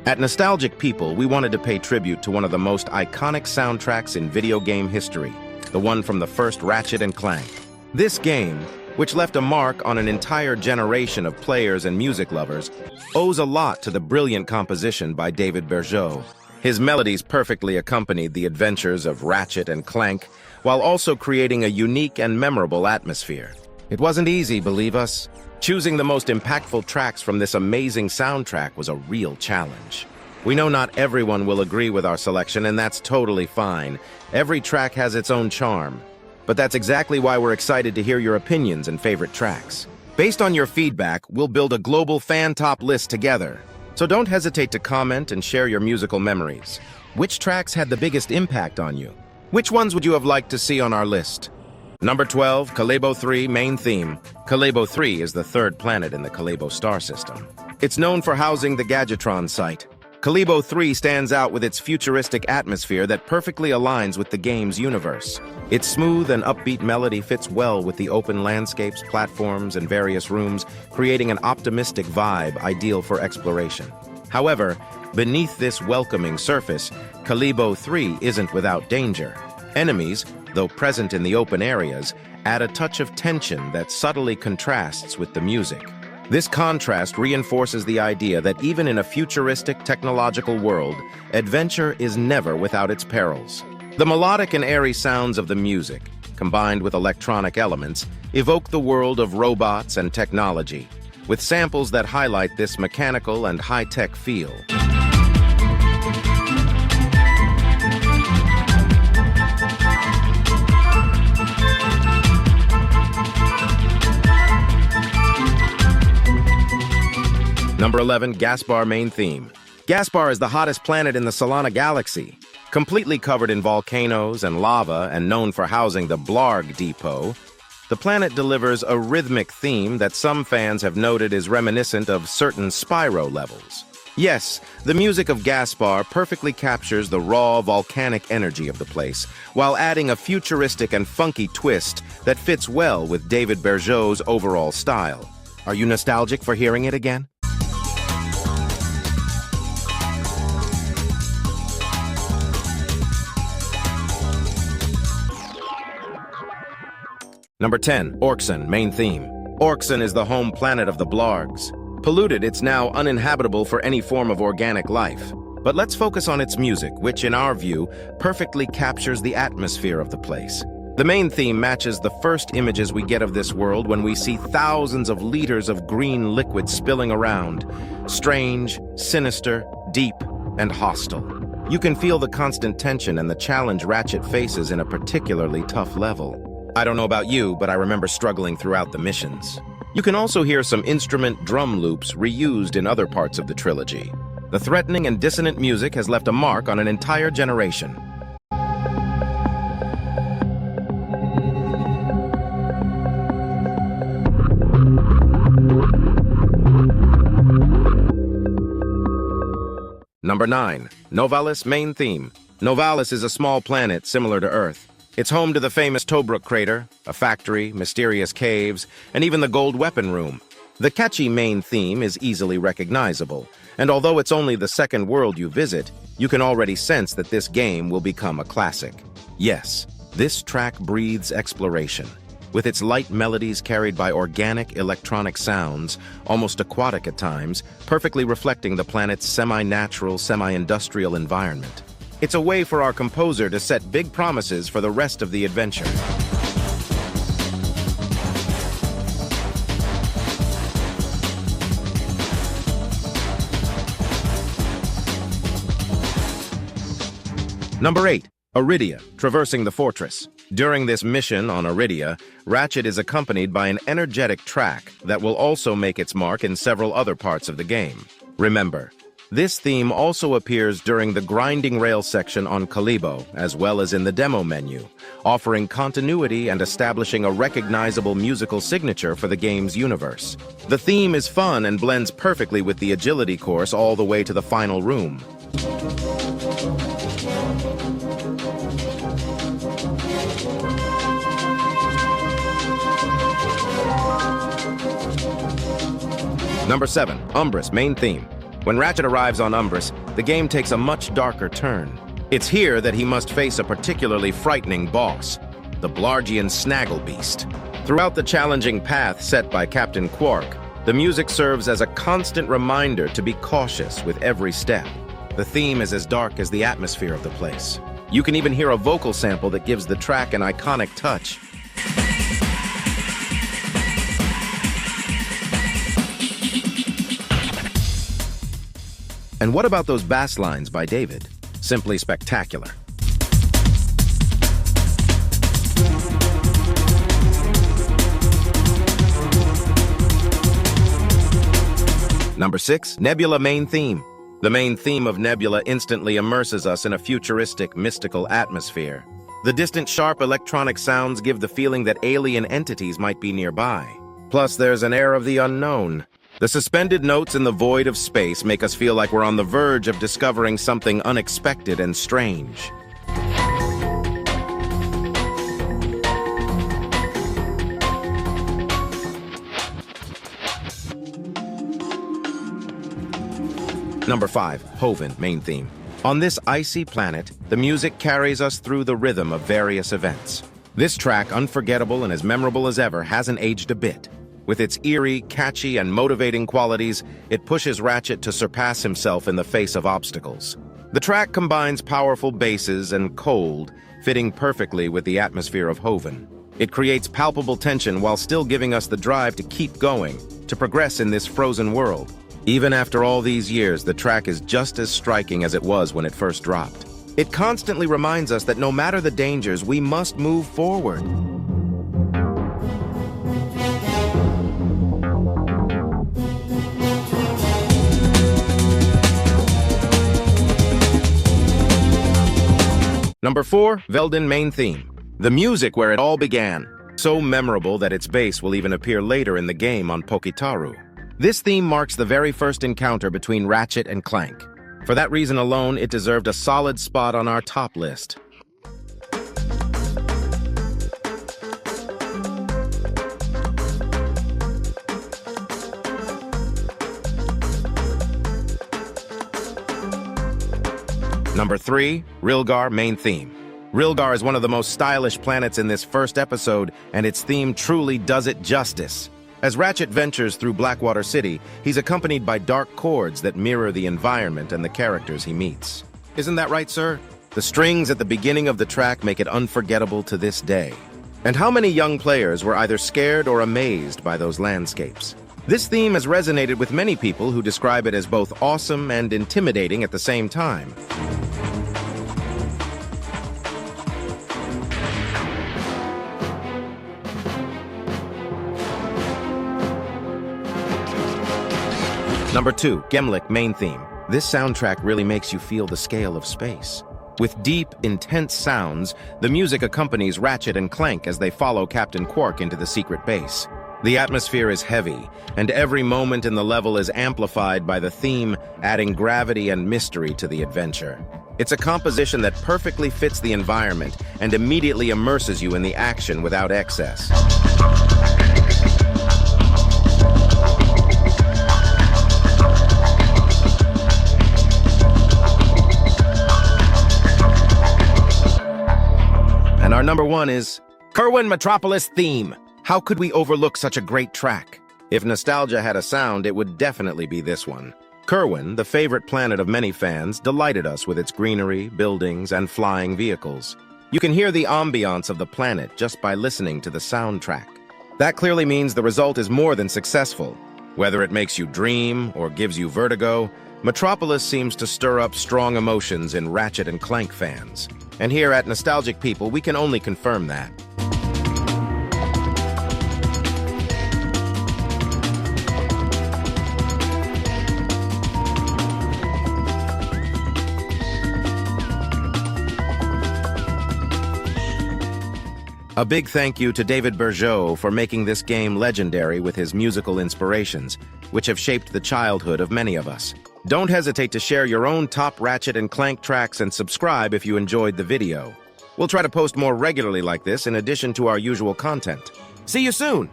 At Nostalgic People, we wanted to pay tribute to one of the most iconic soundtracks in video game history, the one from the first Ratchet and Clank. This game, which left a mark on an entire generation of players and music lovers, owes a lot to the brilliant composition by David Bergeau. His melodies perfectly accompanied the adventures of Ratchet and Clank, while also creating a unique and memorable atmosphere. It wasn't easy, believe us. Choosing the most impactful tracks from this amazing soundtrack was a real challenge. We know not everyone will agree with our selection, and that's totally fine. Every track has its own charm. But that's exactly why we're excited to hear your opinions and favorite tracks. Based on your feedback, we'll build a global fan top list together. So don't hesitate to comment and share your musical memories. Which tracks had the biggest impact on you? Which ones would you have liked to see on our list? Number 12, Calbo 3 Main Theme. Calbo 3 is the third planet in the Calbo star system. It's known for housing the Gadgetron site. Calbo 3 stands out with its futuristic atmosphere that perfectly aligns with the game's universe. Its smooth and upbeat melody fits well with the open landscapes, platforms, and various rooms, creating an optimistic vibe ideal for exploration. However, beneath this welcoming surface, Calbo 3 isn't without danger. Enemies, though present in the open areas, add a touch of tension that subtly contrasts with the music. This contrast reinforces the idea that even in a futuristic technological world, adventure is never without its perils. The melodic and airy sounds of the music, combined with electronic elements, evoke the world of robots and technology, with samples that highlight this mechanical and high-tech feel. Number 11, Gasbar Main Theme. Gasbar is the hottest planet in the Solana galaxy. Completely covered in volcanoes and lava and known for housing the Blarg Depot, the planet delivers a rhythmic theme that some fans have noted is reminiscent of certain Spyro levels. Yes, the music of Gasbar perfectly captures the raw volcanic energy of the place, while adding a futuristic and funky twist that fits well with David Bergeau's overall style. Are you nostalgic for hearing it again? Number 10, Orcen Main Theme. Orcen is the home planet of the Blargs. Polluted, it's now uninhabitable for any form of organic life. But let's focus on its music, which, in our view, perfectly captures the atmosphere of the place. The main theme matches the first images we get of this world when we see thousands of liters of green liquid spilling around. Strange, sinister, deep, and hostile. You can feel the constant tension and the challenge Ratchet faces in a particularly tough level. I don't know about you, but I remember struggling throughout the missions. You can also hear some instrument drum loops reused in other parts of the trilogy. The threatening and dissonant music has left a mark on an entire generation. Number 9, Novalis Main Theme. Novalis is a small planet similar to Earth. It's home to the famous Tobruk crater, a factory, mysterious caves, and even the gold weapon room. The catchy main theme is easily recognizable, and although it's only the second world you visit, you can already sense that this game will become a classic. Yes, this track breathes exploration, with its light melodies carried by organic electronic sounds, almost aquatic at times, perfectly reflecting the planet's semi-natural, semi-industrial environment. It's a way for our composer to set big promises for the rest of the adventure. Number 8, Aridia, Traversing the Fortress. During this mission on Aridia, Ratchet is accompanied by an energetic track that will also make its mark in several other parts of the game. Remember, this theme also appears during the grinding rail section on Calbo, as well as in the demo menu, offering continuity and establishing a recognizable musical signature for the game's universe. The theme is fun and blends perfectly with the agility course all the way to the final room. Number 7, Umbris Main Theme. When Ratchet arrives on Umbris, the game takes a much darker turn. It's here that he must face a particularly frightening boss, the Blargian Snagglebeast. Throughout the challenging path set by Captain Quark, the music serves as a constant reminder to be cautious with every step. The theme is as dark as the atmosphere of the place. You can even hear a vocal sample that gives the track an iconic touch. And what about those bass lines by David? Simply spectacular. Number 6, Nebula main theme. The main theme of Nebula instantly immerses us in a futuristic, mystical atmosphere. The distant, sharp electronic sounds give the feeling that alien entities might be nearby. Plus, there's an air of the unknown. The suspended notes in the void of space make us feel like we're on the verge of discovering something unexpected and strange. Number 5, Hovind main theme. On this icy planet, the music carries us through the rhythm of various events. This track, unforgettable and as memorable as ever, hasn't aged a bit. With its eerie, catchy, and motivating qualities, it pushes Ratchet to surpass himself in the face of obstacles. The track combines powerful basses and cold, fitting perfectly with the atmosphere of Hovind. It creates palpable tension while still giving us the drive to keep going, to progress in this frozen world. Even after all these years, the track is just as striking as it was when it first dropped. It constantly reminds us that no matter the dangers, we must move forward. Number 4, Veldin main theme. The music where it all began. So memorable that its bass will even appear later in the game on Pocitaru. This theme marks the very first encounter between Ratchet and Clank. For that reason alone, it deserved a solid spot on our top list. Number 3, Rilgar main theme. Rilgar is one of the most stylish planets in this first episode, and its theme truly does it justice. As Ratchet ventures through Blackwater City, he's accompanied by dark chords that mirror the environment and the characters he meets. Isn't that right, sir? The strings at the beginning of the track make it unforgettable to this day. And how many young players were either scared or amazed by those landscapes? This theme has resonated with many people who describe it as both awesome and intimidating at the same time. Number 2, Gimmick main theme. This soundtrack really makes you feel the scale of space. With deep, intense sounds, the music accompanies Ratchet and Clank as they follow Captain Quark into the secret base. The atmosphere is heavy, and every moment in the level is amplified by the theme, adding gravity and mystery to the adventure. It's a composition that perfectly fits the environment and immediately immerses you in the action without excess. And our number 1 is Kerwin Metropolis theme. How could we overlook such a great track? If nostalgia had a sound, it would definitely be this one. Kerwin, the favorite planet of many fans, delighted us with its greenery, buildings, and flying vehicles. You can hear the ambiance of the planet just by listening to the soundtrack. That clearly means the result is more than successful. Whether it makes you dream or gives you vertigo, Metropolis seems to stir up strong emotions in Ratchet and Clank fans. And here at Nostalgic People, we can only confirm that. A big thank you to David Bergeau for making this game legendary with his musical inspirations, which have shaped the childhood of many of us. Don't hesitate to share your own top Ratchet and Clank tracks and subscribe if you enjoyed the video. We'll try to post more regularly like this in addition to our usual content. See you soon!